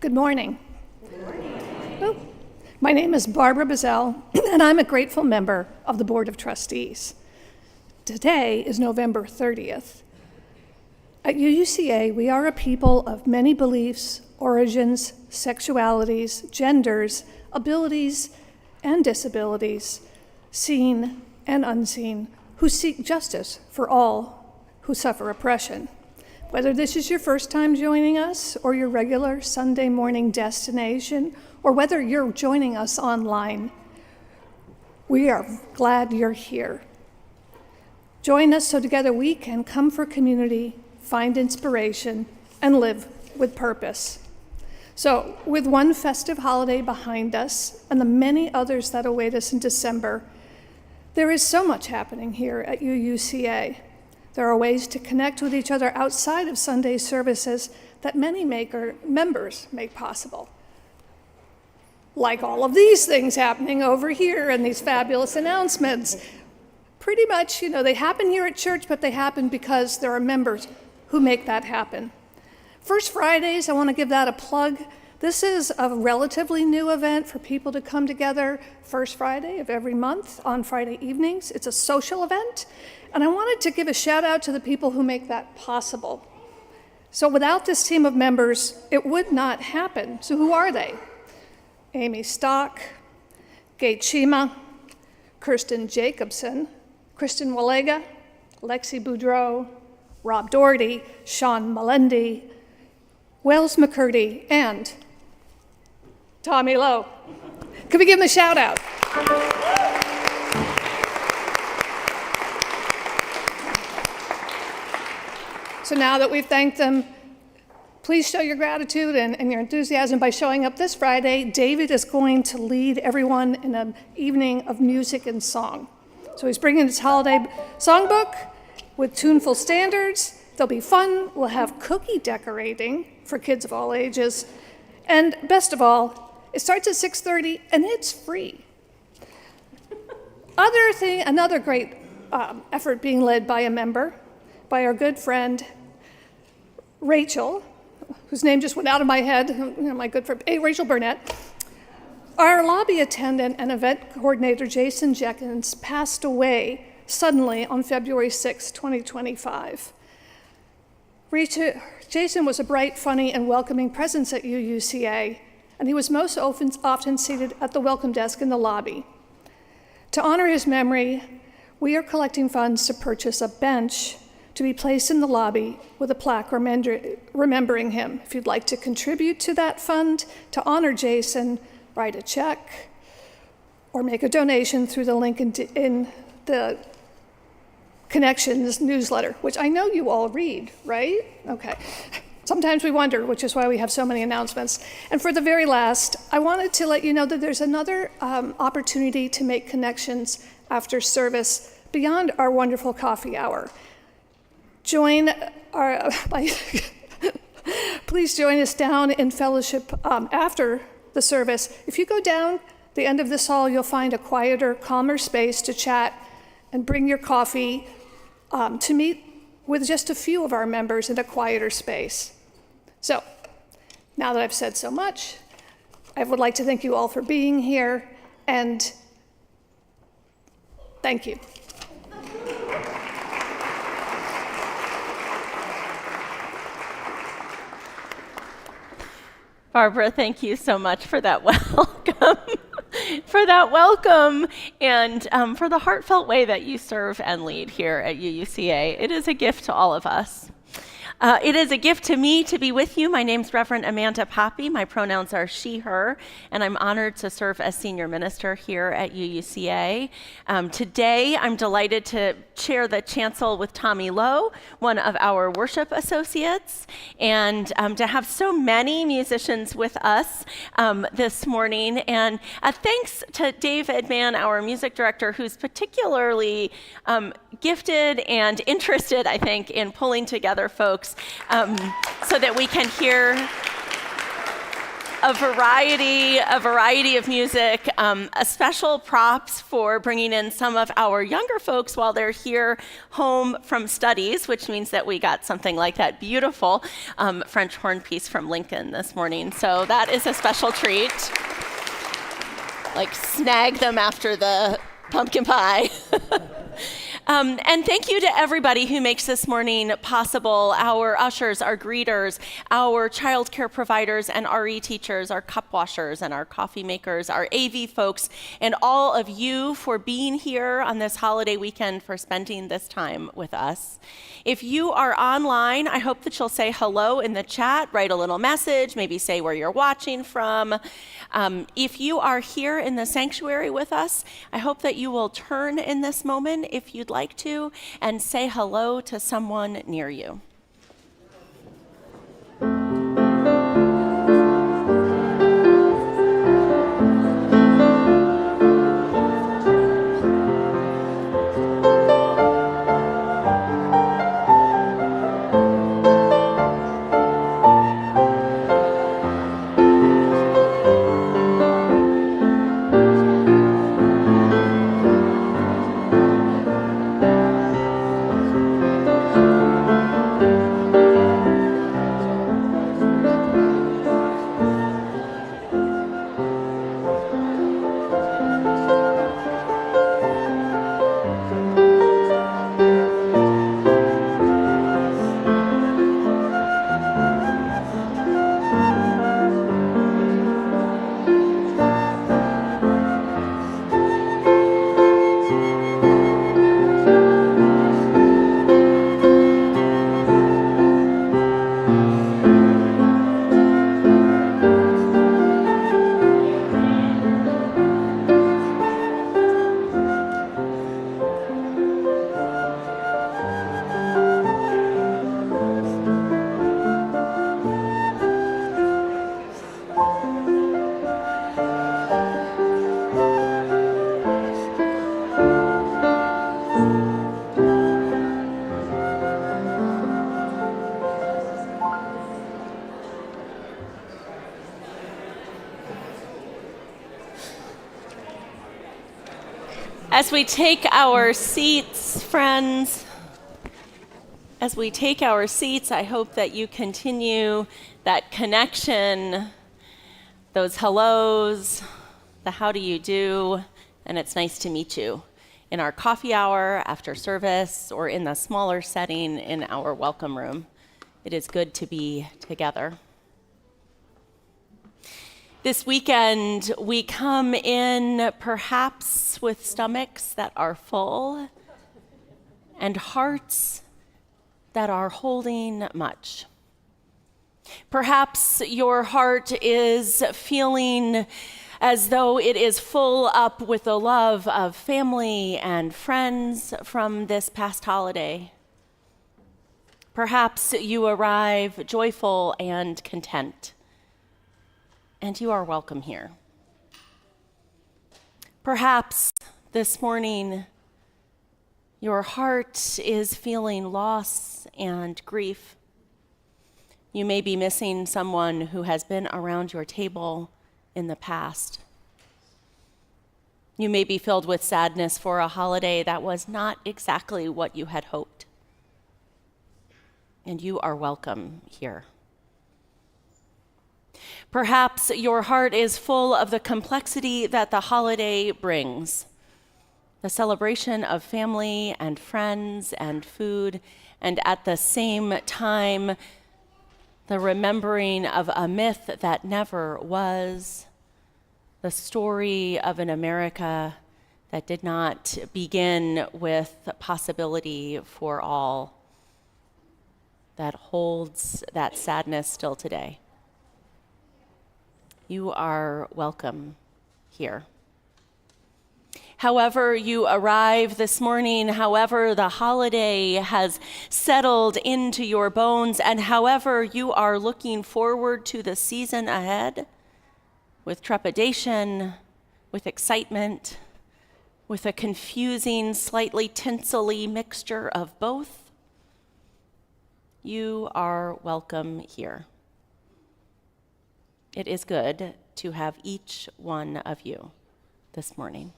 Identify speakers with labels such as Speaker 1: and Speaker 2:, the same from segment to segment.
Speaker 1: Good morning. Good morning. Oh, my name is Barbara Bazell, and I'm a grateful member of the Board of Trustees. Today is November 30th. At UUCA, we are a people of many beliefs, origins, sexualities, genders, abilities, and disabilities, seen and unseen, who seek justice for all who suffer oppression. Whether this is your first time joining us or your regular Sunday morning destination, or whether you're joining us online, we are glad you're here. Join us so together we can come for community, find inspiration, and live with purpose. So, with one festive holiday behind us and the many others that await us in December, there is so much happening here at UUCA. There are ways to connect with each other outside of Sunday services that many members make possible. Like all of these things happening over here and these fabulous announcements. Pretty much, they happen here at church, but they happen because there are members who make that happen. First Fridays, I want to give that a plug. This is a relatively new event for people to come together first Friday of every month on Friday evenings. It's a social event, and I wanted to give a shout out to the people who make that possible. So without this team of members, it would not happen. So who are they? Amy Stock, Gay Chima, Kirsten Jacobson, Kristen Walega, Lexi Boudreau, Rob Doherty, Sean Melendi, Wells McCurdy, and Tommy Lowe. Could we give them a shout out? So now that we've thanked them, please show your gratitude and your enthusiasm by showing up this Friday. David is going to lead everyone in an evening of music and song. So he's bringing his holiday songbook with tuneful standards. They'll be fun. We'll have cookie decorating for kids of all ages. And best of all, it starts at 6:30 and it's free. Another great effort being led by a member, by our good friend Rachel, whose name just went out of my head, my good friend, Rachel Burnett. Our lobby attendant and event coordinator, Jason Jenkins, passed away suddenly on February 6, 2025. Jason was a bright, funny, and welcoming presence at UUCA, and he was most often seated at the welcome desk in the lobby. To honor his memory, we are collecting funds to purchase a bench to be placed in the lobby with a plaque remembering him. If you'd like to contribute to that fund to honor Jason, write a check or make a donation through the link in the Connections newsletter, which I know you all read, right? Okay. Sometimes we wonder, which is why we have so many announcements. And for the very last, I wanted to let you know that there's another opportunity to make connections after service beyond our wonderful coffee hour. Please join us down in fellowship after the service. If you go down the end of this hall, you'll find a quieter, calmer space to chat and bring your coffee to meet with just a few of our members in a quieter space. So, now that I've said so much, I would like to thank you all for being here, and thank you.
Speaker 2: Barbara, thank you so much for that welcome, and for the heartfelt way that you serve and lead here at UUCA. It is a gift to all of us. It is a gift to me to be with you. My name's Reverend Amanda Poppy. My pronouns are she, her, and I'm honored to serve as senior minister here at UUCA. Today, I'm delighted to share the chancel with Tommy Lowe, one of our worship associates, and to have so many musicians with us this morning. And thanks to Dave Edman, our music director, who's particularly gifted and interested, I think, in pulling together folks so that we can hear a variety of music, a special props for bringing in some of our younger folks while they're here home from studies, which means that we got something like that beautiful French horn piece from Lincoln this morning. So that is a special treat. Like, snag them after the pumpkin pie. And thank you to everybody who makes this morning possible, our ushers, our greeters, our childcare providers and RE teachers, our cup washers and our coffee makers, our AV folks, and all of you for being here on this holiday weekend, for spending this time with us. If you are online, I hope that you'll say hello in the chat, write a little message, maybe say where you're watching from. If you are here in the sanctuary with us, I hope that you will turn in this moment, if you'd like to, and say hello to someone near you. As we take our seats, friends, as we take our seats, I hope that you continue that connection, those hellos, the how do you do, and it's nice to meet you in our coffee hour after service or in the smaller setting in our welcome room. It is good to be together. This weekend, we come in perhaps with stomachs that are full and hearts that are holding much. Perhaps your heart is feeling as though it is full up with the love of family and friends from this past holiday. Perhaps you arrive joyful and content, and you are welcome here. Perhaps this morning, your heart is feeling loss and grief. You may be missing someone who has been around your table in the past. You may be filled with sadness for a holiday that was not exactly what you had hoped. And you are welcome here. Perhaps your heart is full of the complexity that the holiday brings. The celebration of family and friends and food, and at the same time, the remembering of a myth that never was, the story of an America that did not begin with possibility for all, that holds that sadness still today. You are welcome here. However you arrive this morning, however the holiday has settled into your bones, and however you are looking forward to the season ahead, with trepidation, with excitement, with a confusing, slightly tinsely mixture of both, you are welcome here. it is good to have each one of you this morning.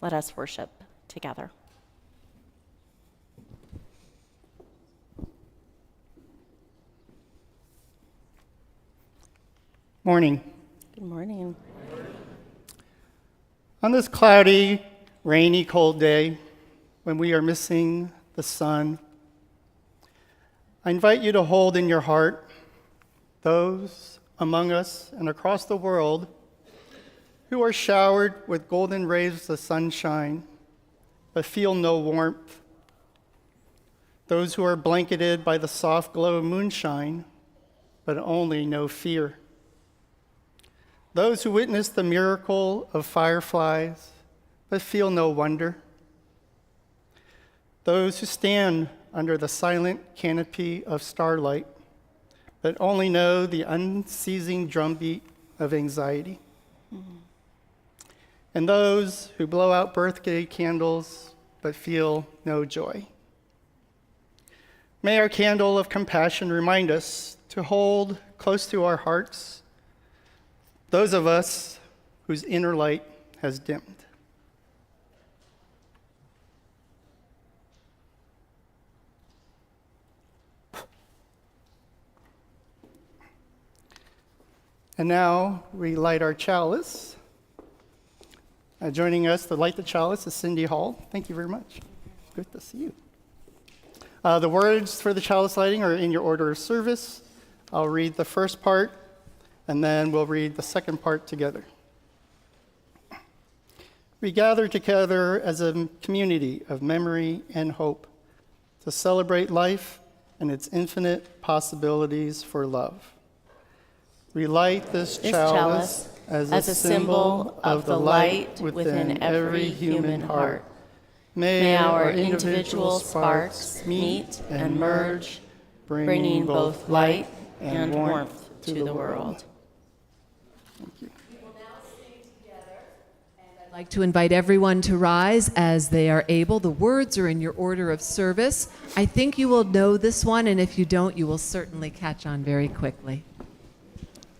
Speaker 2: Let us worship together.
Speaker 3: Morning.
Speaker 2: Good morning.
Speaker 3: On this cloudy, rainy, cold day, when we are missing the sun, I invite you to hold in your heart those among us and across the world who are showered with golden rays of sunshine, but feel no warmth. Those who are blanketed by the soft glow of moonshine, but only know fear. Those who witness the miracle of fireflies, but feel no wonder. Those who stand under the silent canopy of starlight, but only know the unceasing drumbeat of anxiety. And those who blow out birthday candles, but feel no joy. May our candle of compassion remind us to hold close to our hearts those of us whose inner light has dimmed. And now we light our chalice. Joining us to light the chalice is Cindy Hall. Thank you very much. Good to see you. The words for the chalice lighting are in your order of service. I'll read the first part, and then we'll read the second part together. We gather together as a community of memory and hope to celebrate life and its infinite possibilities for love. We light this chalice as a symbol of the light within every human heart. May our individual sparks meet and merge, bringing both light and warmth to the world. Thank you.
Speaker 4: We will now sing together, and I'd like to invite everyone to rise as they are able. The words are in your order of service. I think you will know this one, and if you don't, you will certainly catch on very quickly.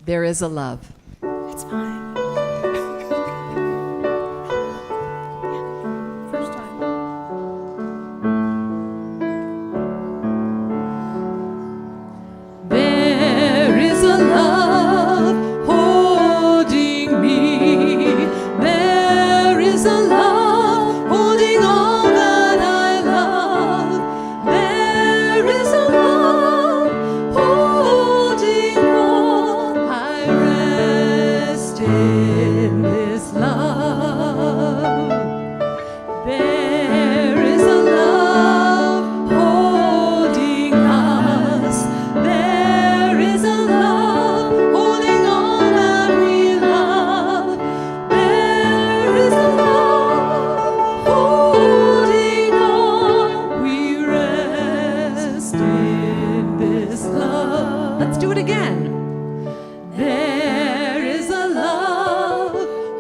Speaker 4: There is a love.
Speaker 2: It's fine.
Speaker 1: First time.
Speaker 4: There is a love holding me. There is a love holding all that I love. There is a love holding all. I rest in this love. There is a love holding us. There is a love holding all that we love. There is a love holding all. We rest in this love. Let's do it again. There is a love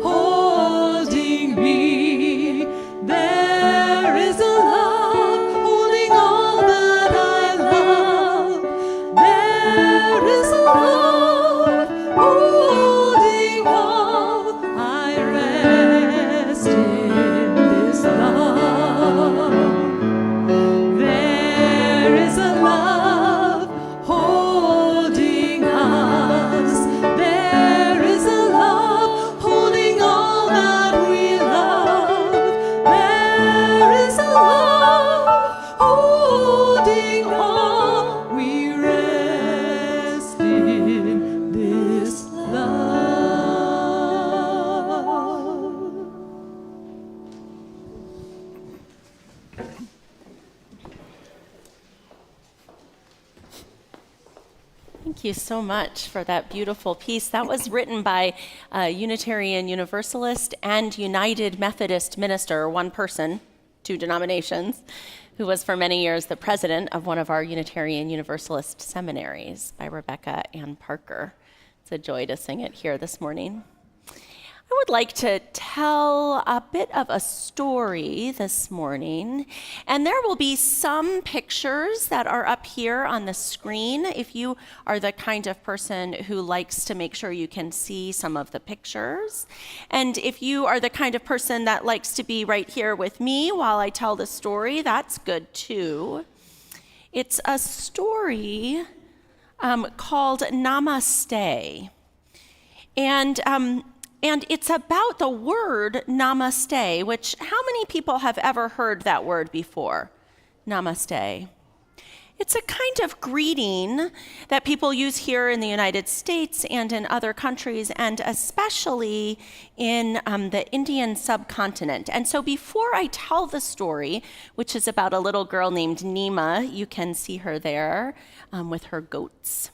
Speaker 4: holding me. There is a love holding all that I love. There is a love holding all. I rest in this love. There is a love holding us. There is a love holding all that we love. There is a love holding all. We rest in this love.
Speaker 2: Thank you so much for that beautiful piece. That was written by a Unitarian Universalist and United Methodist minister, one person, two denominations, who was for many years the president of one of our Unitarian Universalist seminaries, by Rebecca Ann Parker. It's a joy to sing it here this morning. I would like to tell a bit of a story this morning, and there will be some pictures that are up here on the screen if you are the kind of person who likes to make sure you can see some of the pictures. And if you are the kind of person that likes to be right here with me while I tell the story, that's good too. It's a story called Namaste. And it's about the word namaste, which how many people have ever heard that word before? Namaste. It's a kind of greeting that people use here in the United States and in other countries, and especially in the Indian subcontinent. And so before I tell the story, which is about a little girl named Nima, you can see her there with her goats.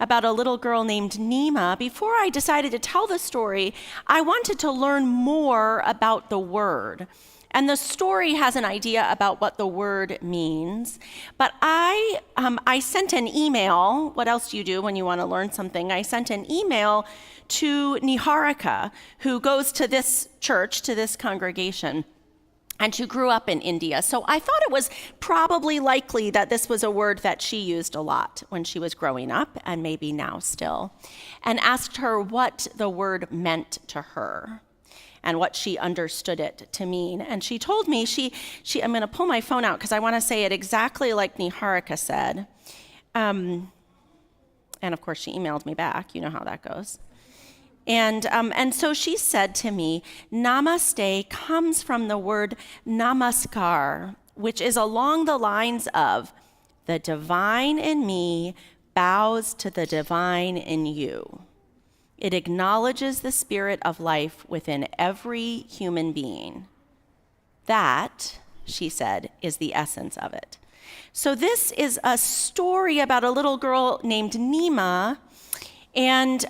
Speaker 2: About a little girl named Nima, before I decided to tell the story, I wanted to learn more about the word. And the story has an idea about what the word means. But I sent an email. What else do you do when you want to learn something? I sent an email to Niharika, who goes to this church, to this congregation. And she grew up in India. So I thought it was probably likely that this was a word that she used a lot when she was growing up, and maybe now still, and asked her what the word meant to her and what she understood it to mean. And she told me, I'm going to pull my phone out because I want to say it exactly like Niharika said. And of course, she emailed me back. You know how that goes. And so she said to me, namaste comes from the word namaskar, which is along the lines of the divine in me bows to the divine in you. It acknowledges the spirit of life within every human being. That, she said, is the essence of it. So this is a story about a little girl named Nima, and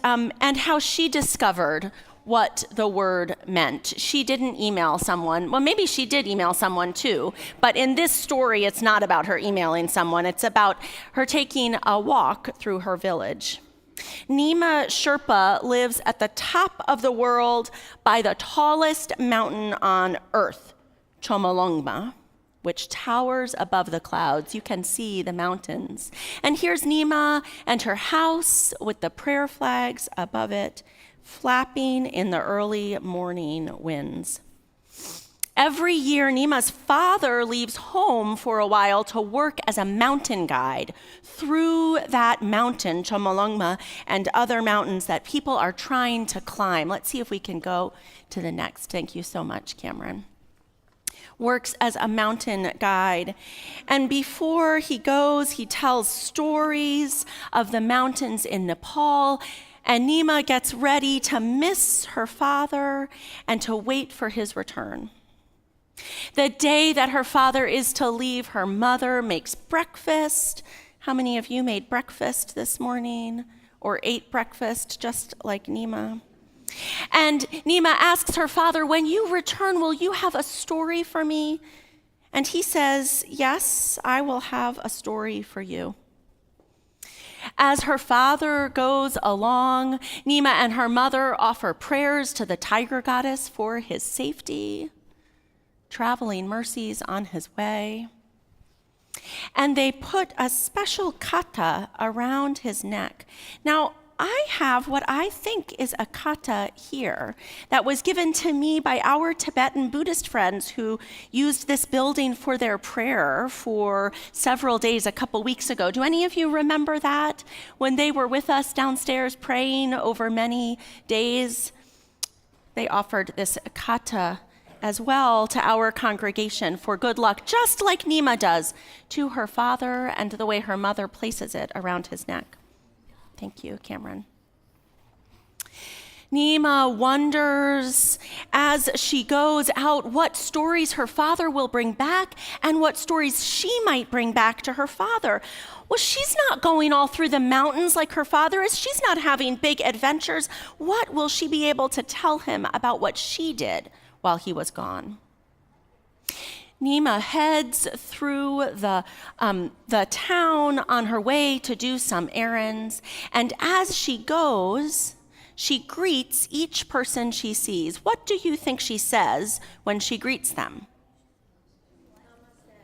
Speaker 2: how she discovered what the word meant. She didn't email someone. Well, maybe she did email someone too, but in this story, it's not about her emailing someone. It's about her taking a walk through her village. Nima Sherpa lives at the top of the world by the tallest mountain on earth, Chomolungma, which towers above the clouds. You can see the mountains. And here's Nima and her house with the prayer flags above it, flapping in the early morning winds. Every year, Nima's father leaves home for a while to work as a mountain guide through that mountain, Chomolungma, and other mountains that people are trying to climb. Let's see if we can go to the next. Thank you so much, Cameron. Works as a mountain guide. And before he goes, he tells stories of the mountains in Nepal, and Nima gets ready to miss her father and to wait for his return. The day that her father is to leave, her mother makes breakfast. How many of you made breakfast this morning or ate breakfast just like Nima? And Nima asks her father, when you return, will you have a story for me? And he says, yes, I will have a story for you. As her father goes along, Nima and her mother offer prayers to the tiger goddess for his safety, traveling mercies on his way. And they put a special kata around his neck. Now, I have what I think is a kata here that was given to me by our Tibetan Buddhist friends who used this building for their prayer for several days a couple weeks ago. Do any of you remember that? When they were with us downstairs praying over many days, they offered this kata as well to our congregation for good luck, just like Nima does to her father and the way her mother places it around his neck. Thank you, Cameron. Nima wonders as she goes out what stories her father will bring back and what stories she might bring back to her father. Well, she's not going all through the mountains like her father is. She's not having big adventures. What will she be able to tell him about what she did while he was gone? Nima heads through the town on her way to do some errands, and as she goes, she greets each person she sees. What do you think she says when she greets them?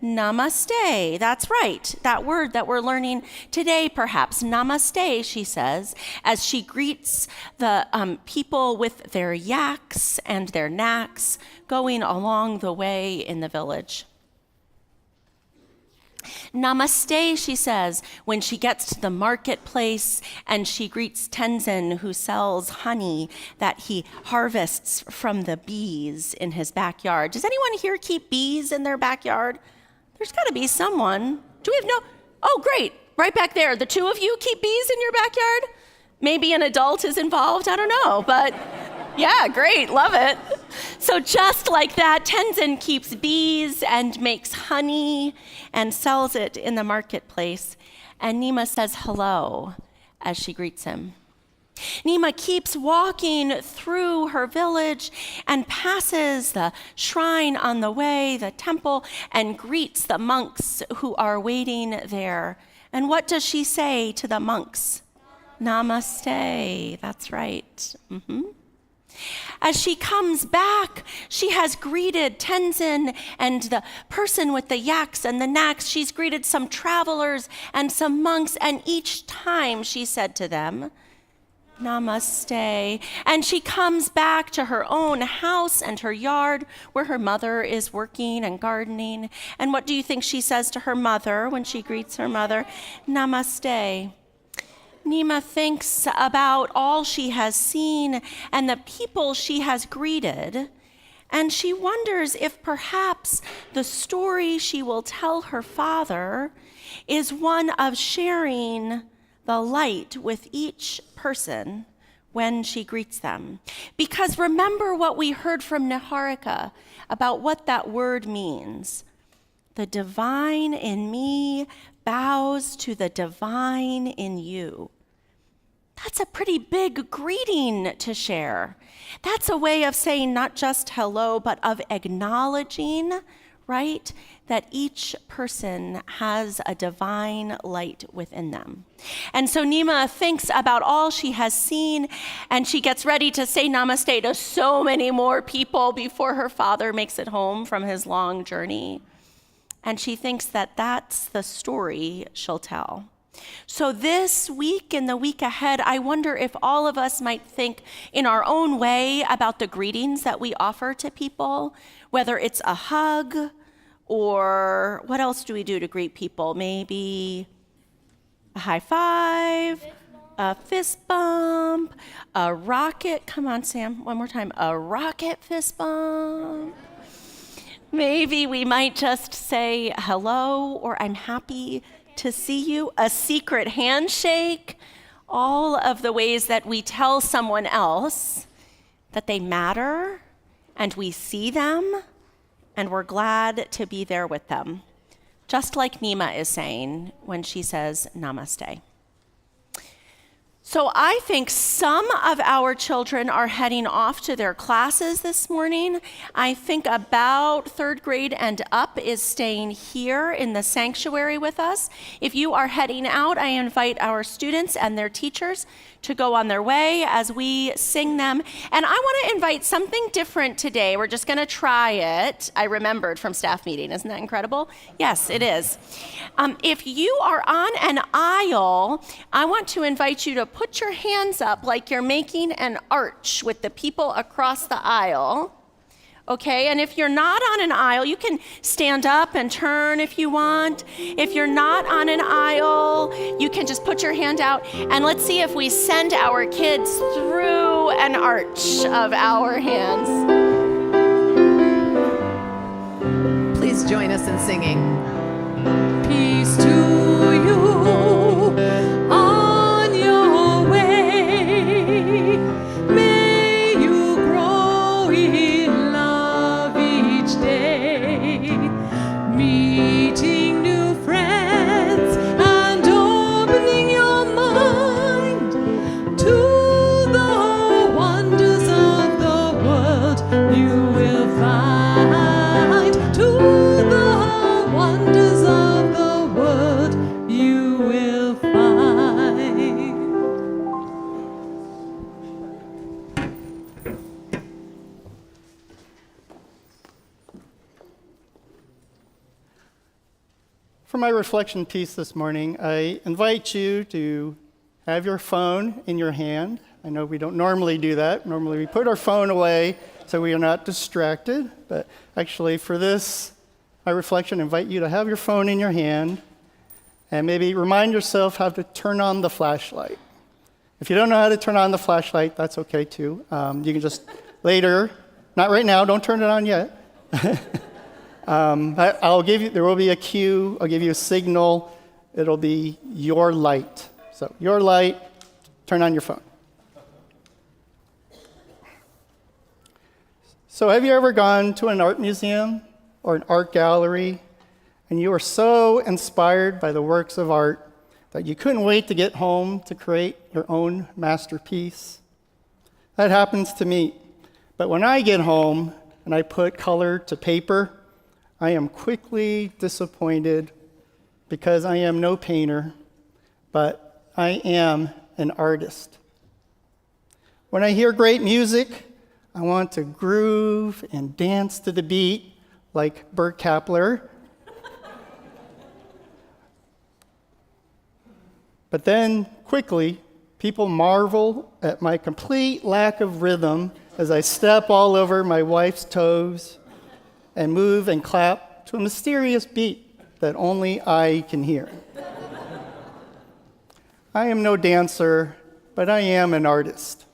Speaker 2: Namaste. That's right. That word that we're learning today, perhaps. Namaste, she says, as she greets the people with their yaks and their knacks going along the way in the village. Namaste, she says, when she gets to the marketplace and she greets Tenzin, who sells honey that he harvests from the bees in his backyard. Does anyone here keep bees in their backyard? There's got to be someone. Do we have no? Oh, great. Right back there. The two of you keep bees in your backyard? Maybe an adult is involved. I don't know. But yeah, great. Love it. So just like that, Tenzin keeps bees and makes honey and sells it in the marketplace. And Nima says hello as she greets him. Nima keeps walking through her village and passes the shrine on the way, the temple, and greets the monks who are waiting there. And what does she say to the monks? Namaste. That's right. As she comes back, she has greeted Tenzin and the person with the yaks and the knacks. She's greeted some travelers and some monks, and each time she said to them, Namaste. And she comes back to her own house and her yard where her mother is working and gardening. And what do you think she says to her mother when she greets her mother? Namaste. Nima thinks about all she has seen and the people she has greeted, and she wonders if perhaps the story she will tell her father is one of sharing the light with each person when she greets them. Because remember what we heard from Niharika about what that word means. The divine in me bows to the divine in you. That's a pretty big greeting to share. That's a way of saying not just hello, but of acknowledging, right, that each person has a divine light within them. And so Nima thinks about all she has seen, and she gets ready to say namaste to so many more people before her father makes it home from his long journey. And she thinks that that's the story she'll tell. So this week and the week ahead, I wonder if all of us might think in our own way about the greetings that we offer to people, whether it's a hug, or what else do we do to greet people? Maybe a high five, a fist bump, a rocket. Come on, Sam, one more time. A rocket fist bump. Maybe we might just say hello, or I'm happy to see you. A secret handshake. All of the ways that we tell someone else that they matter and we see them and we're glad to be there with them. Just like Nima is saying when she says namaste. So I think some of our children are heading off to their classes this morning. I think about third grade and up is staying here in the sanctuary with us. If you are heading out, I invite our students and their teachers to go on their way as we sing them. And I want to invite something different today. We're just going to try it. I remembered from staff meeting. Isn't that incredible? Yes, it is. If you are on an aisle, I want to invite you to put your hands up like you're making an arch with the people across the aisle. Okay, and if you're not on an aisle, you can stand up and turn if you want. If you're not on an aisle, you can just put your hand out, and let's see if we send our kids through an arch of our hands.
Speaker 4: Please join us in singing. Peace to you on your way. May you grow in love each day, meeting new friends and opening your mind to the wonders of the world you will find, to the wonders of the world you will find.
Speaker 3: For my reflection piece this morning, I invite you to have your phone in your hand. I know we don't normally do that. Normally we put our phone away so we are not distracted. But actually for this, my reflection, I invite you to have your phone in your hand and maybe remind yourself how to turn on the flashlight. If you don't know how to turn on the flashlight, that's okay too. You can just later, not right now, don't turn it on yet. I'll give you, there will be a cue, I'll give you a signal. It'll be your light. So your light, turn on your phone. So have you ever gone to an art museum or an art gallery and you were so inspired by the works of art that you couldn't wait to get home to create your own masterpiece? That happens to me. But when I get home and I put color to paper, I am quickly disappointed because I am no painter, but I am an artist. When I hear great music, I want to groove and dance to the beat like Bert Kapler. But then, quickly, people marvel at my complete lack of rhythm as I step all over my wife's toes and move and clap to a mysterious beat that only I can hear. I am no dancer, but I am an artist.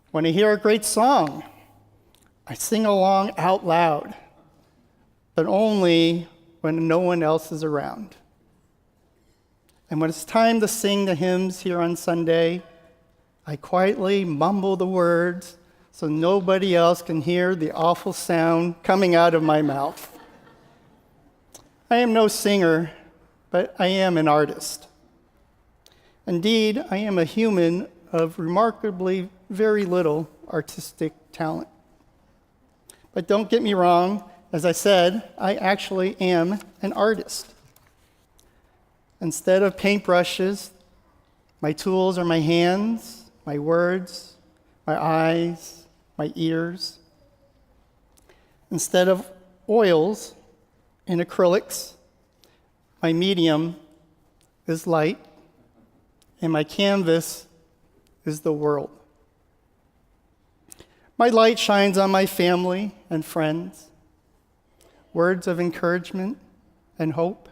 Speaker 3: When I hear a great song, I sing along out loud, but only when no one else is around. And when it's time to sing the hymns here on Sunday, I quietly mumble the words so nobody else can hear the awful sound coming out of my mouth. I am no singer, but I am an artist. Indeed, I am a human of remarkably very little artistic talent. But don't get me wrong, as I said, I actually am an artist. Instead of paintbrushes, my tools are my hands, my words, my eyes, my ears. Instead of oils and acrylics, my medium is light, and my canvas is the world. My light shines on my family and friends, words of encouragement and hope,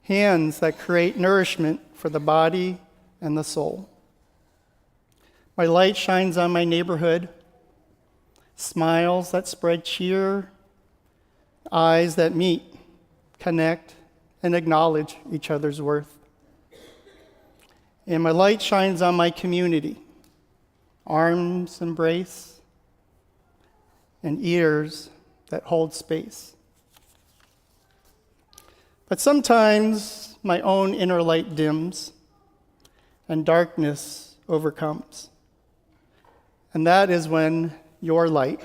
Speaker 3: hands that create nourishment for the body and the soul. My light shines on my neighborhood, smiles that spread cheer, eyes that meet, connect, and acknowledge each other's worth. And my light shines on my community, arms embrace, and ears that hold space. But sometimes my own inner light dims and darkness overcomes. And that is when your light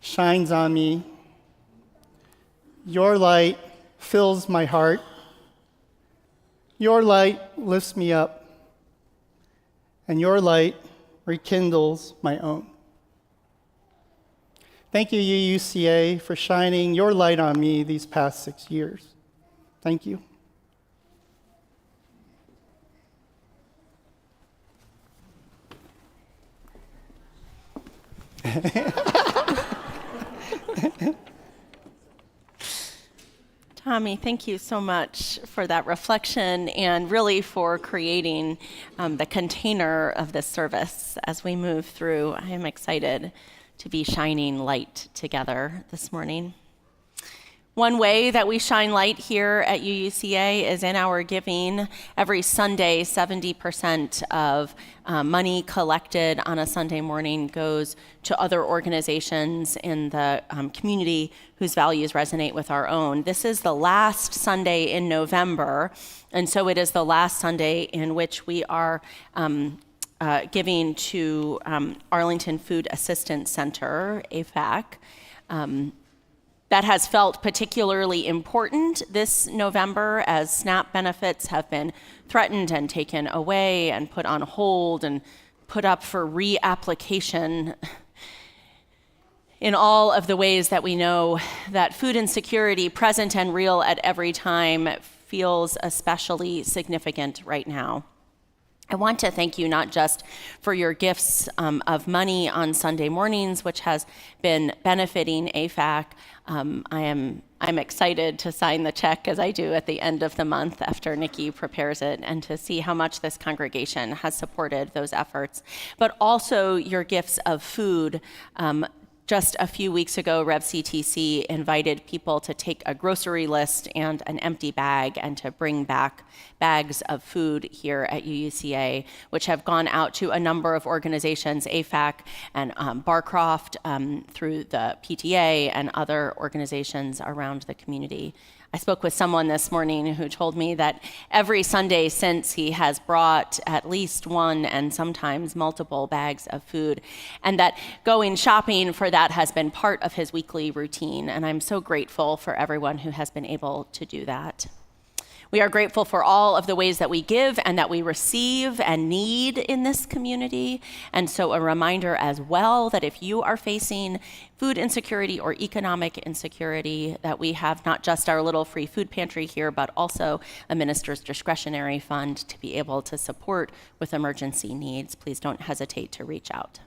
Speaker 3: shines on me. Your light fills my heart. Your light lifts me up. And your light rekindles my own. Thank you, UUCA, for shining your light on me these past 6 years. Thank you.
Speaker 2: Tommy, thank you so much for that reflection and really for creating the container of this service as we move through. I am excited to be shining light together this morning. One way that we shine light here at UUCA is in our giving. Every Sunday, 70% of money collected on a Sunday morning goes to other organizations in the community whose values resonate with our own. This is the last Sunday in November, and so it is the last Sunday in which we are giving to Arlington Food Assistance Center, AFAC. That has felt particularly important this November as SNAP benefits have been threatened and taken away and put on hold and put up for reapplication. in all of the ways that we know that food insecurity, present and real at every time, feels especially significant right now. I want to thank you not just for your gifts of money on Sunday mornings, which has been benefiting AFAC. I'm excited to sign the check, as I do at the end of the month after Nikki prepares it, and to see how much this congregation has supported those efforts. But also your gifts of food. Just a few weeks ago, RevCTC invited people to take a grocery list and an empty bag and to bring back bags of food here at UUCA, which have gone out to a number of organizations, AFAC and Barcroft, through the PTA and other organizations around the community. I spoke with someone this morning who told me that every Sunday since, he has brought at least one and sometimes multiple bags of food, and that going shopping for that has been part of his weekly routine. And I'm so grateful for everyone who has been able to do that. We are grateful for all of the ways that we give and that we receive and need in this community. And so a reminder as well that if you are facing food insecurity or economic insecurity, that we have not just our little free food pantry here, but also a minister's discretionary fund to be able to support with emergency needs. Please don't hesitate to reach out.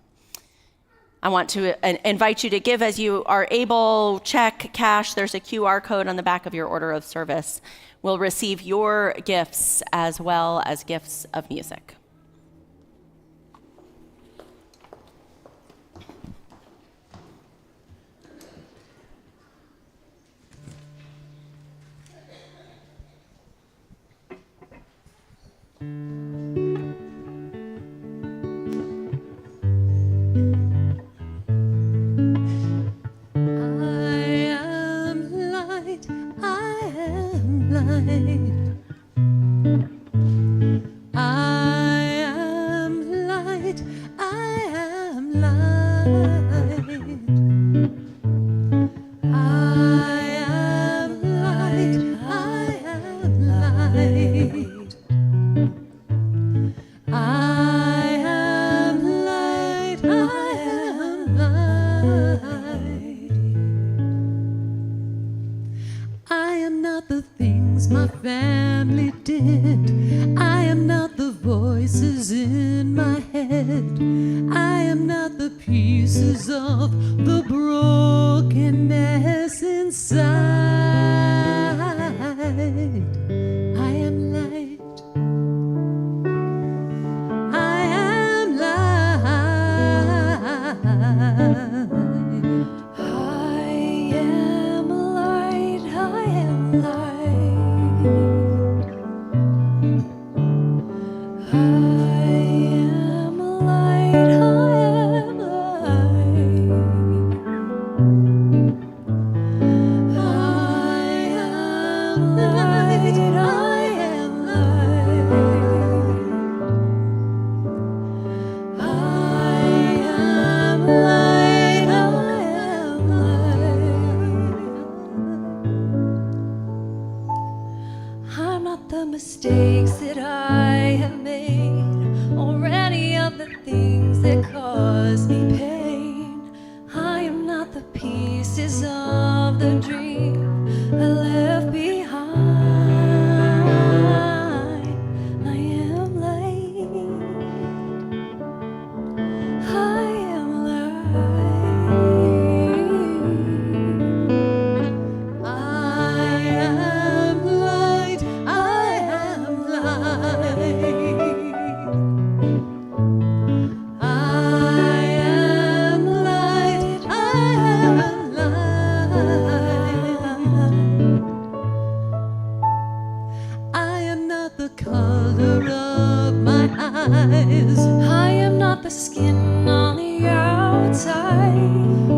Speaker 2: I want to invite you to give as you are able, check, cash. There's a QR code on the back of your order of service. We'll receive your gifts as well as gifts of music.
Speaker 5: My family did. I am not the voices in my head. I am not the pieces of the brokenness inside. I am light. I am light. I am light. I am light. Mistakes that I have made, or any of the things that cause me pain. I am not the pieces of the dream I left behind. I am light. I am light. I am light. I am not the skin on the outside.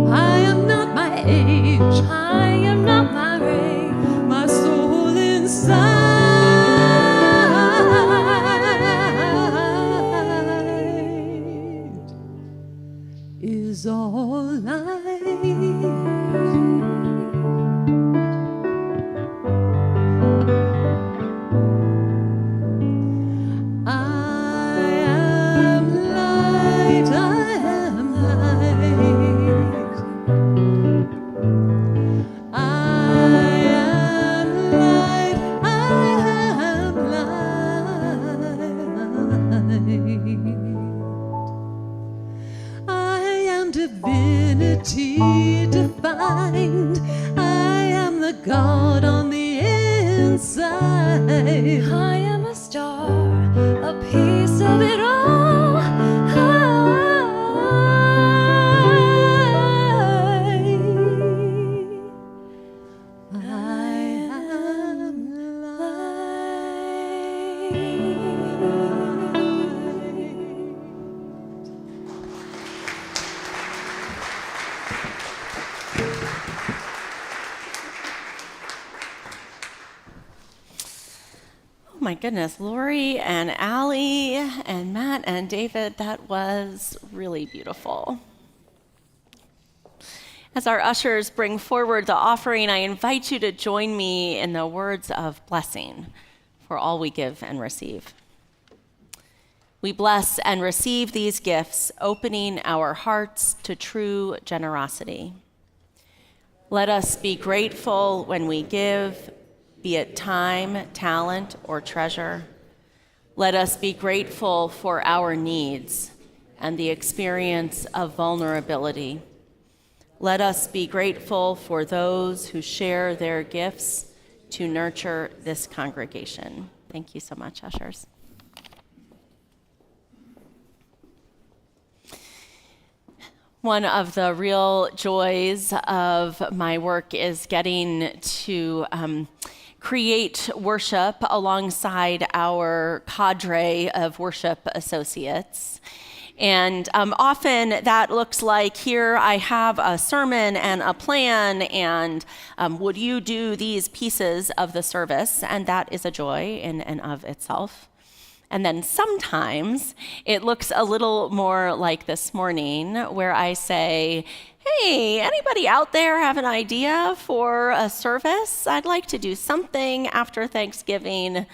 Speaker 5: I am not my age. I am not my race. My soul inside is all light. I am light. inside. I am a star, a piece of it all. I am
Speaker 2: Oh my goodness, Lori and Allie and Matt and David, that was really beautiful. As our ushers bring forward the offering, I invite you to join me in the words of blessing for all we give and receive. We bless and receive these gifts, opening our hearts to true generosity. Let us be grateful when we give, be it time, talent, or treasure. Let us be grateful for our needs and the experience of vulnerability. Let us be grateful for those who share their gifts to nurture this congregation. Thank you so much, ushers. One of the real joys of my work is getting to create worship alongside our cadre of worship associates. And often that looks like, here I have a sermon and a plan, and would you do these pieces of the service? And that is a joy in and of itself. And then sometimes it looks a little more like this morning, where I say, hey, anybody out there have an idea for a service? I'd like to do something after Thanksgiving.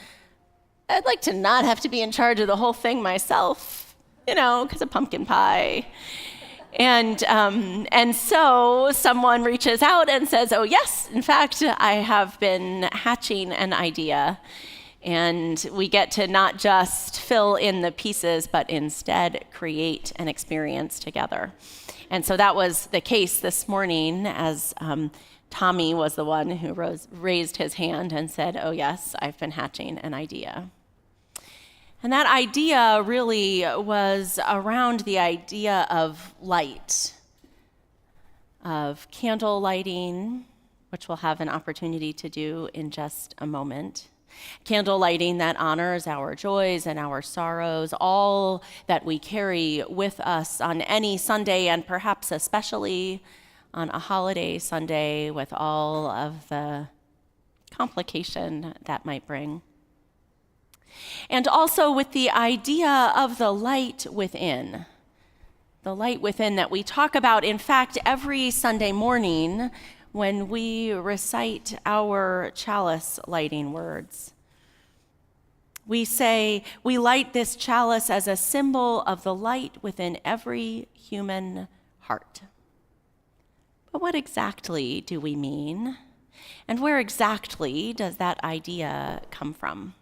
Speaker 2: I'd like to not have to be in charge of the whole thing myself, because of pumpkin pie. And so someone reaches out and says, oh yes, in fact, I have been hatching an idea. And we get to not just fill in the pieces, but instead create an experience together. And so that was the case this morning, as Tommy was the one who raised his hand and said, oh yes, I've been hatching an idea. And that idea really was around the idea of light, of candle lighting, which we'll have an opportunity to do in just a moment. Candle lighting that honors our joys and our sorrows, all that we carry with us on any Sunday, and perhaps especially on a holiday Sunday with all of the complication that might bring. And also with the idea of the light within that we talk about, in fact, every Sunday morning when we recite our chalice lighting words. We say, we light this chalice as a symbol of the light within every human heart. But what exactly do we mean? And where exactly does that idea come from?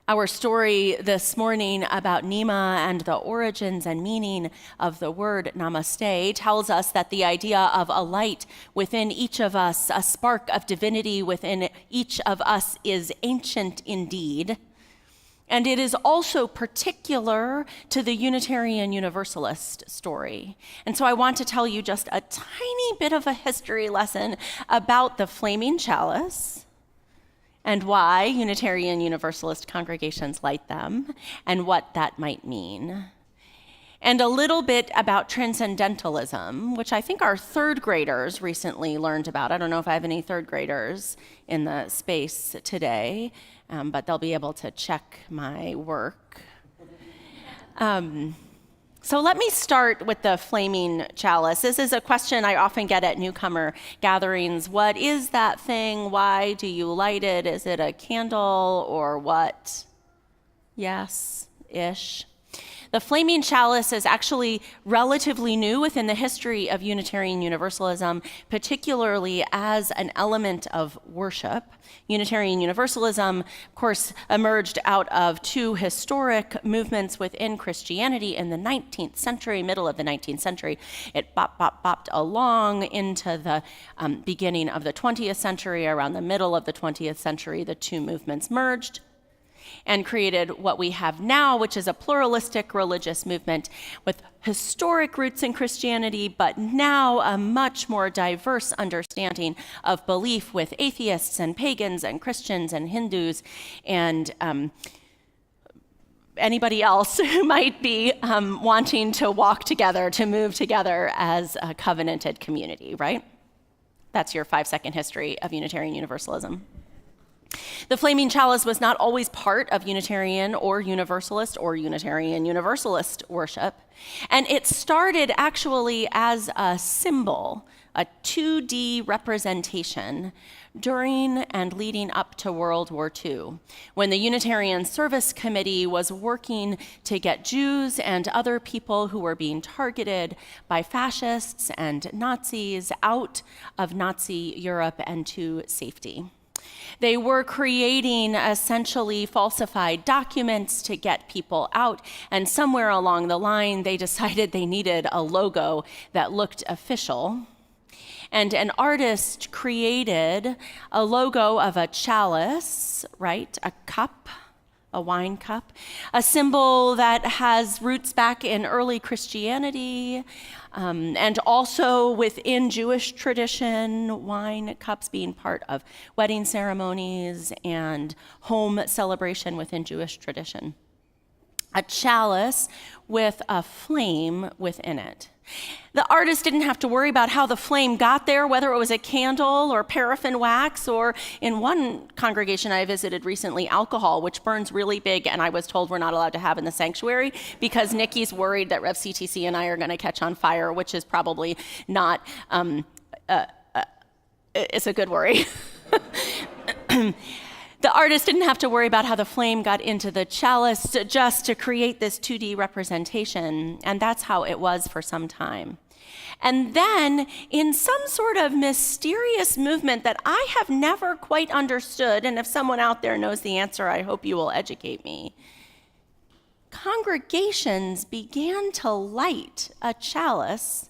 Speaker 2: Our story this morning about Nima and the origins and meaning of the word namaste tells us that the idea of a light within each of us, a spark of divinity within each of us, is ancient indeed. And it is also particular to the Unitarian Universalist story. And so I want to tell you just a tiny bit of a history lesson about the flaming chalice, and why Unitarian Universalist congregations light them, and what that might mean. And a little bit about transcendentalism, which I think our third graders recently learned about. I don't know if I have any third graders in the space today, but they'll be able to check my work. So let me start with the flaming chalice. This is a question I often get at newcomer gatherings. What is that thing? Why do you light it? Is it a candle or what? Yes-ish. The flaming chalice is actually relatively new within the history of Unitarian Universalism, particularly as an element of worship. Unitarian Universalism, of course, emerged out of two historic movements within Christianity in the 19th century, middle of the 19th century. It bopped along into the beginning of the 20th century. Around the middle of the 20th century, the two movements merged and created what we have now, which is a pluralistic religious movement with historic roots in Christianity, but now a much more diverse understanding of belief with atheists and pagans and Christians and Hindus and anybody else who might be wanting to walk together, to move together as a covenanted community, right? That's your 5-second history of Unitarian Universalism. The flaming chalice was not always part of Unitarian or Universalist or Unitarian Universalist worship, and it started actually as a symbol, a 2D representation during and leading up to World War II, when the Unitarian Service Committee was working to get Jews and other people who were being targeted by fascists and Nazis out of Nazi Europe and to safety. They were creating essentially falsified documents to get people out, and somewhere along the line, they decided they needed a logo that looked official. And an artist created a logo of a chalice, right? A cup, a wine cup, a symbol that has roots back in early Christianity, and also within Jewish tradition, wine cups being part of wedding ceremonies and home celebration within Jewish tradition. A chalice with a flame within it. The artist didn't have to worry about how the flame got there, whether it was a candle or paraffin wax, or in one congregation I visited recently, alcohol, which burns really big, and I was told we're not allowed to have in the sanctuary because Nikki's worried that Rev CTC and I are going to catch on fire, which is probably not, it's a good worry. The artist didn't have to worry about how the flame got into the chalice just to create this 2D representation, and that's how it was for some time. And then, in some sort of mysterious movement that I have never quite understood, and if someone out there knows the answer, I hope you will educate me, congregations began to light a chalice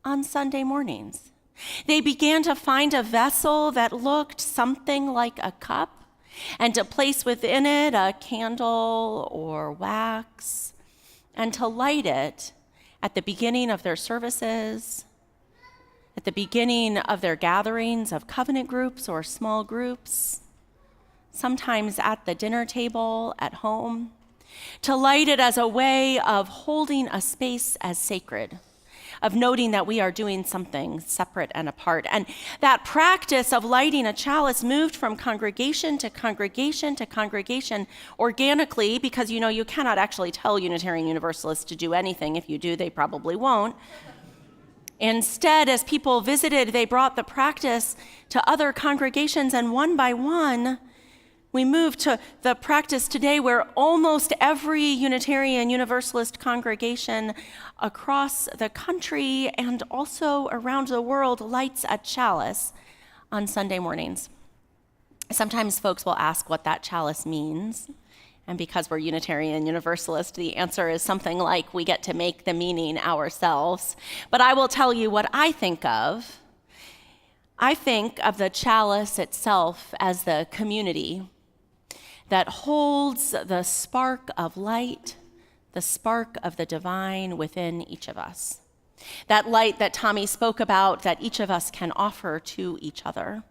Speaker 2: on Sunday mornings. They began to find a vessel that looked something like a cup, and to place within it a candle or wax, and to light it at the beginning of their services, at the beginning of their gatherings of covenant groups or small groups, sometimes at the dinner table at home, to light it as a way of holding a space as sacred, of noting that we are doing something separate and apart. And that practice of lighting a chalice moved from congregation to congregation to congregation organically, because you cannot actually tell Unitarian Universalists to do anything. If you do, they probably won't. Instead, as people visited, they brought the practice to other congregations, and one by one, we moved to the practice today where almost every Unitarian Universalist congregation across the country and also around the world lights a chalice on Sunday mornings. Sometimes folks will ask what that chalice means, and because we're Unitarian Universalist, the answer is something like we get to make the meaning ourselves. But I will tell you what I think of. I think of the chalice itself as the community that holds the spark of light, the spark of the divine within each of us. That light that Tommy spoke about, that each of us can offer to each other.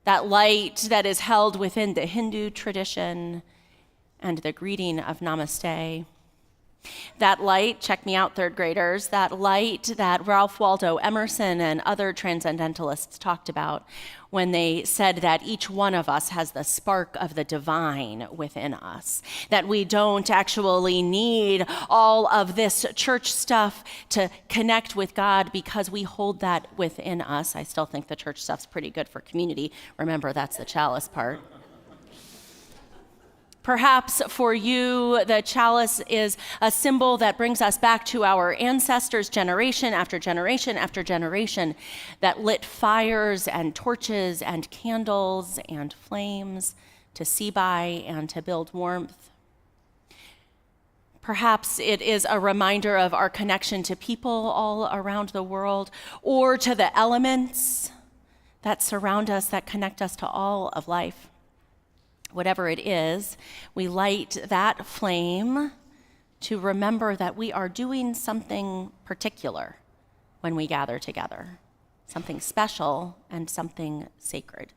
Speaker 2: That light that is held within the Hindu tradition and the greeting of Namaste. That light, check me out, third graders, that light that Ralph Waldo Emerson and other transcendentalists talked about when they said that each one of us has the spark of the divine within us, that we don't actually need all of this church stuff to connect with God because we hold that within us. I still think the church stuff's pretty good for community. Remember, that's the chalice part. Perhaps for you, the chalice is a symbol that brings us back to our ancestors, generation after generation after generation, that lit fires and torches and candles and flames to see by and to build warmth. Perhaps it is a reminder of our connection to people all around the world, or to the elements that surround us, that connect us to all of life. Whatever it is, we light that flame to remember that we are doing something particular when we gather together, something special and something sacred.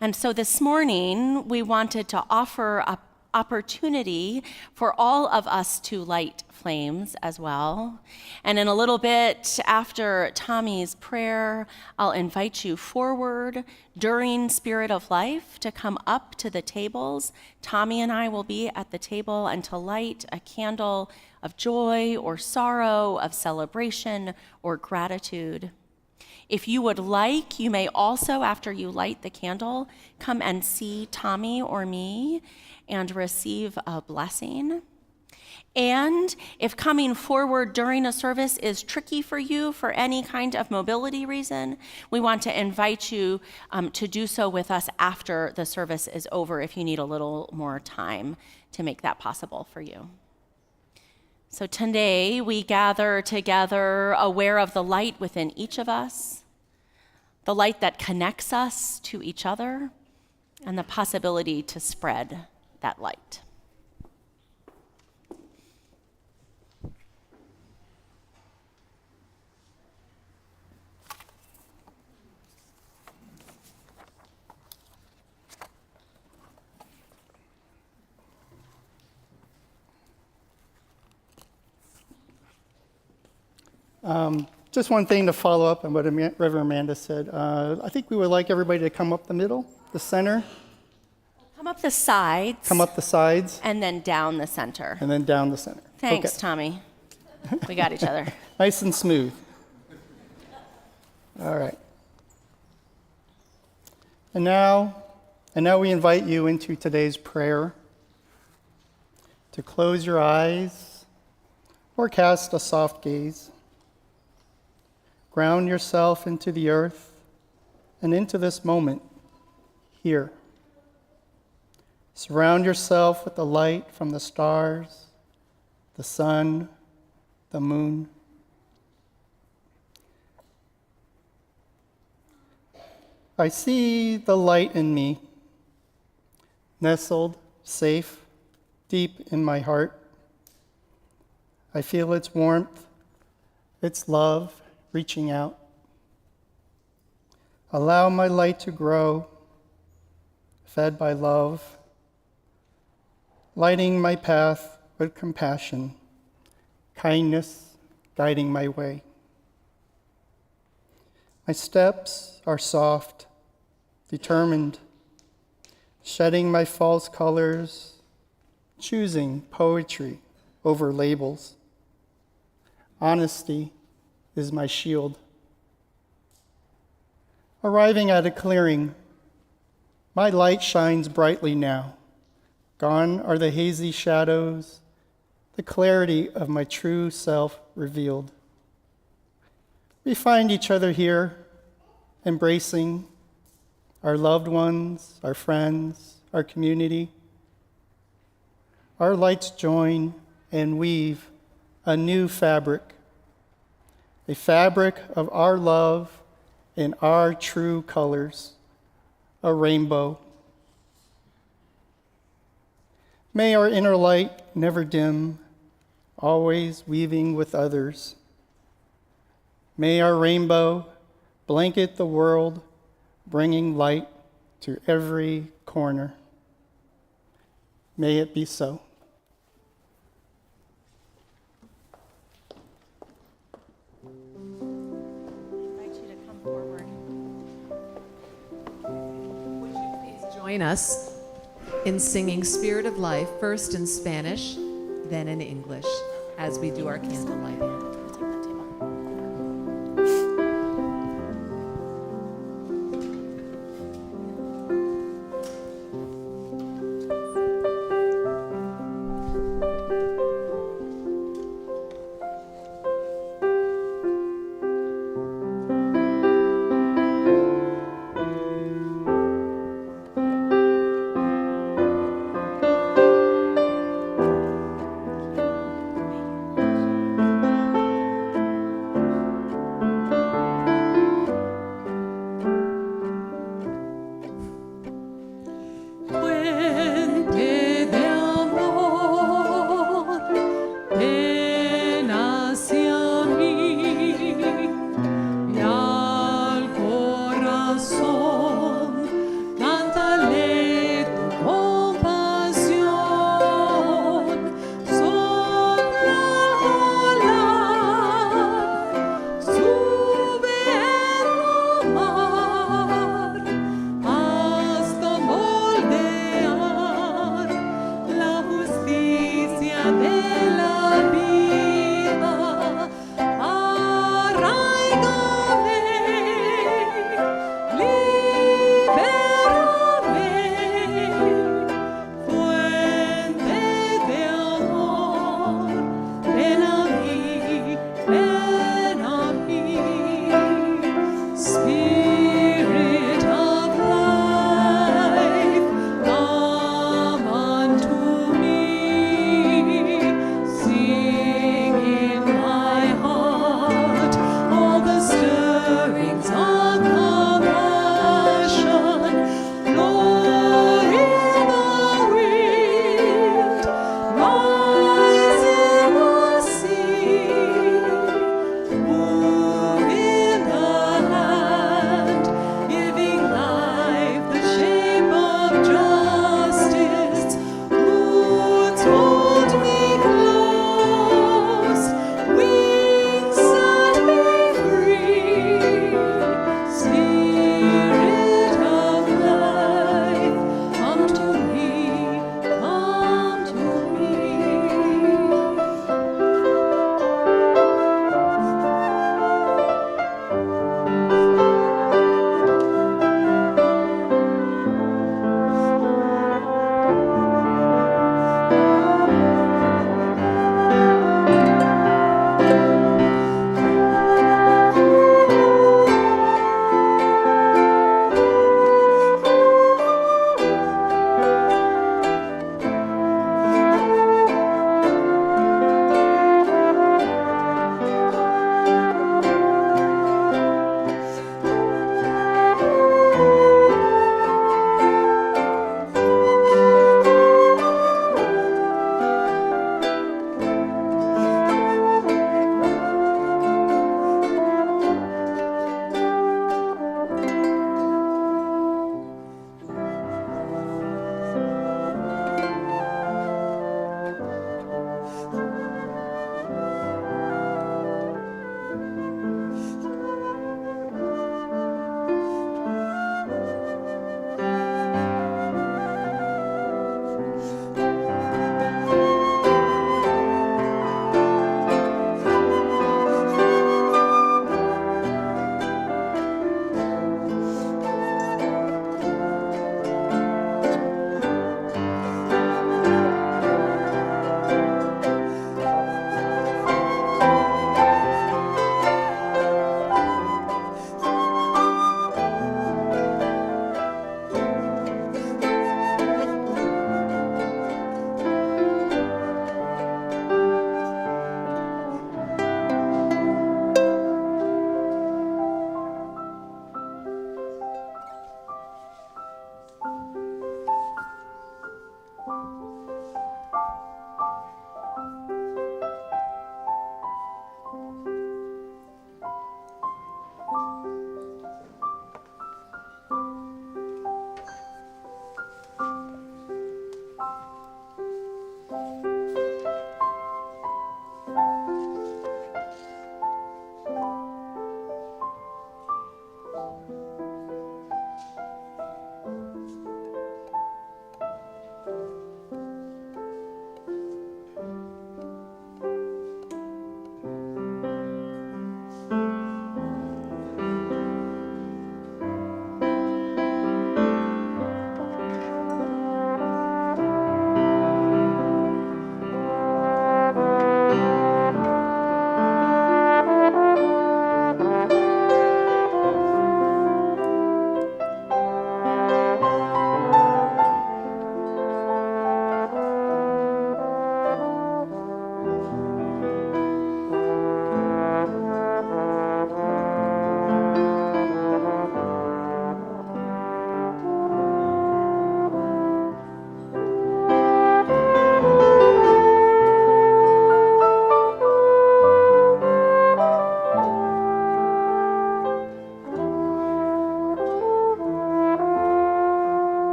Speaker 2: And so this morning, we wanted to offer an opportunity for all of us to light flames as well. And in a little bit after Tommy's prayer, I'll invite you forward during Spirit of Life to come up to the tables. Tommy and I will be at the table and to light a candle of joy or sorrow, of celebration or gratitude. If you would like, you may also, after you light the candle, come and see Tommy or me and receive a blessing. And if coming forward during a service is tricky for you for any kind of mobility reason, we want to invite you to do so with us after the service is over if you need a little more time to make that possible for you. So today we gather together aware of the light within each of us, the light that connects us to each other, and the possibility to spread that light.
Speaker 3: Just one thing to follow up on what Reverend Amanda said. I think we would like everybody to come up the middle, the center.
Speaker 2: Come up the sides.
Speaker 3: Come up the sides.
Speaker 2: And then down the center.
Speaker 3: And then down the center.
Speaker 2: Thanks,
Speaker 3: Okay.
Speaker 2: Tommy. We got each other.
Speaker 3: Nice and smooth. All right. And now we invite you into today's prayer to close your eyes or cast a soft gaze. Ground yourself into the earth and into this moment here. Surround yourself with the light from the stars, the sun, the moon. I see the light in me, nestled, safe, deep in my heart. I feel its warmth, its love reaching out. Allow my light to grow, fed by love, lighting my path with compassion, kindness guiding my way. My steps are soft, determined, shedding my false colors, choosing poetry over labels. Honesty is my shield. Arriving at a clearing, my light shines brightly now. Gone are the hazy shadows, the clarity of my true self revealed. We find each other here, embracing our loved ones, our friends, our community. Our lights join and weave a new fabric, a fabric of our love in our true colors, a rainbow. May our inner light never dim, always weaving with others. May our rainbow blanket the world, bringing light to every corner. May it be so.
Speaker 4: Join us in singing Spirit of Life, first in Spanish, then in English, as we do our candle lighting.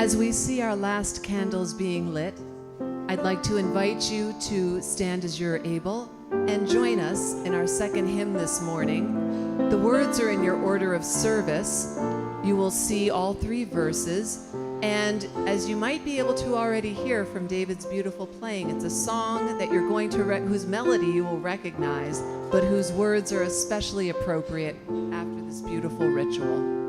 Speaker 4: As we see our last candles being lit, I'd like to invite you to stand as you're able and join us in our second hymn this morning. The words are in your order of service. You will see all 3 verses. And as you might be able to already hear from David's beautiful playing, it's a song that you're going to, whose melody you will recognize, but whose words are especially appropriate after this beautiful ritual.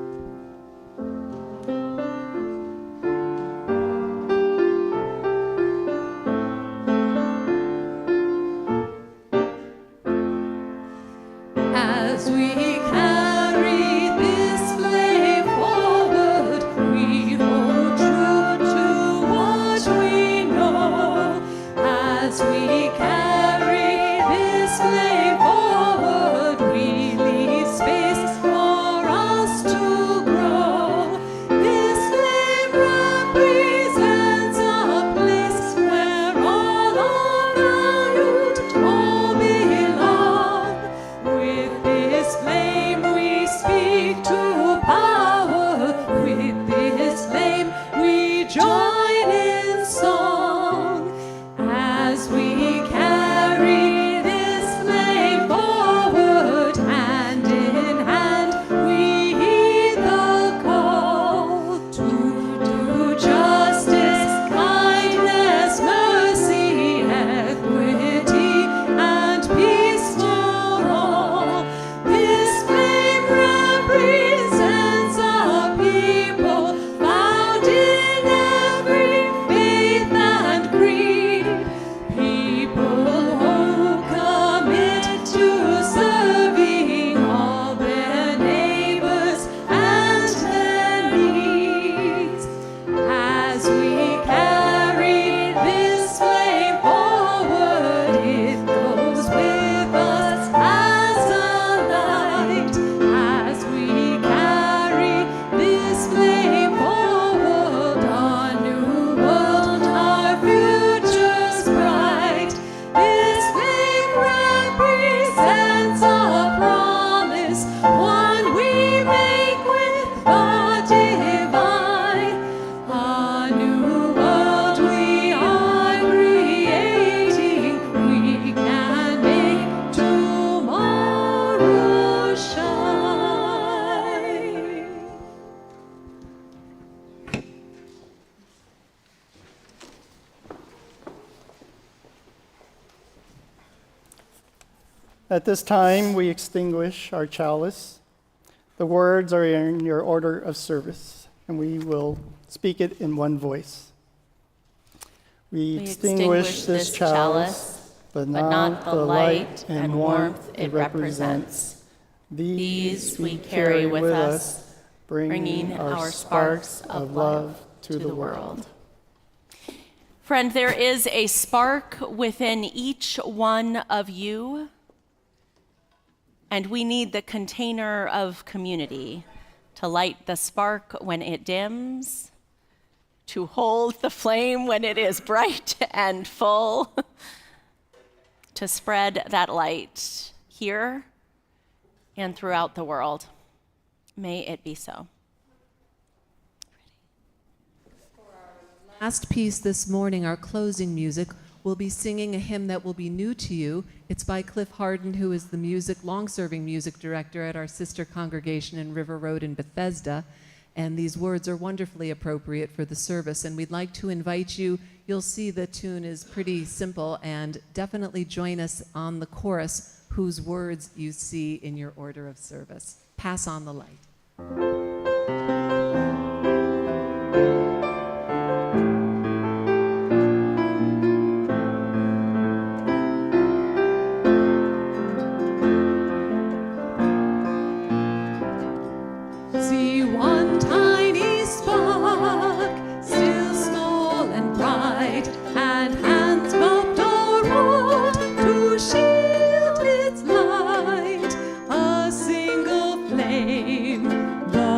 Speaker 5: As we carry this flame forward, we hold true to what we know. As we carry this flame forward, we leave space for us to grow. This flame represents a place where all are valued, all belong. With this flame we speak to power. With this flame we join in song. As we carry this flame forward, hand in hand, we heed the call to do justice, kindness, mercy, equity, and peace to all. This flame represents a people found in every faith and creed. People who commit to serving all their neighbors and their needs. As we carry this flame forward, it goes with us as a light. As we carry this flame forward, our new world, our future's bright. This flame represents a promise, one we make with the divine. A new world we are creating, we can make tomorrow shine.
Speaker 3: At this time, we extinguish our chalice. The words are in your order of service, and we will speak it in one voice. We extinguish this chalice, but not the light and warmth it represents. These we carry with us, bringing our sparks of love to the world.
Speaker 2: Friend, there is a spark within each one of you, and we need the container of community to light the spark when it dims, to hold the flame when it is bright and full, to spread that light here and throughout the world. May it be so.
Speaker 4: Last piece this morning, our closing music, we'll be singing a hymn that will be new to you. It's by Cliff Harden, who is the long-serving music director at our sister congregation in River Road in Bethesda. And these words are wonderfully appropriate for the service. And we'd like to invite you, you'll see the tune is pretty simple, and definitely join us on the chorus, whose words you see in your order of service. Pass on the light.
Speaker 5: See one tiny spark, still small and bright, and hands groped around to shield its light. A single flame, the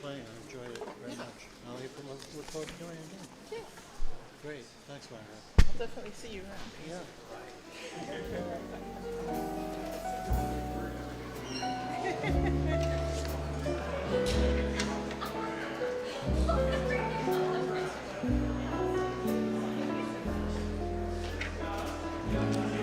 Speaker 6: funny. I enjoyed it very much. I'll look forward to doing it again.
Speaker 1: Yeah,
Speaker 6: Great. Thanks, Myra.
Speaker 1: I'll definitely see you around.
Speaker 6: Yeah.
Speaker 1: Thank you.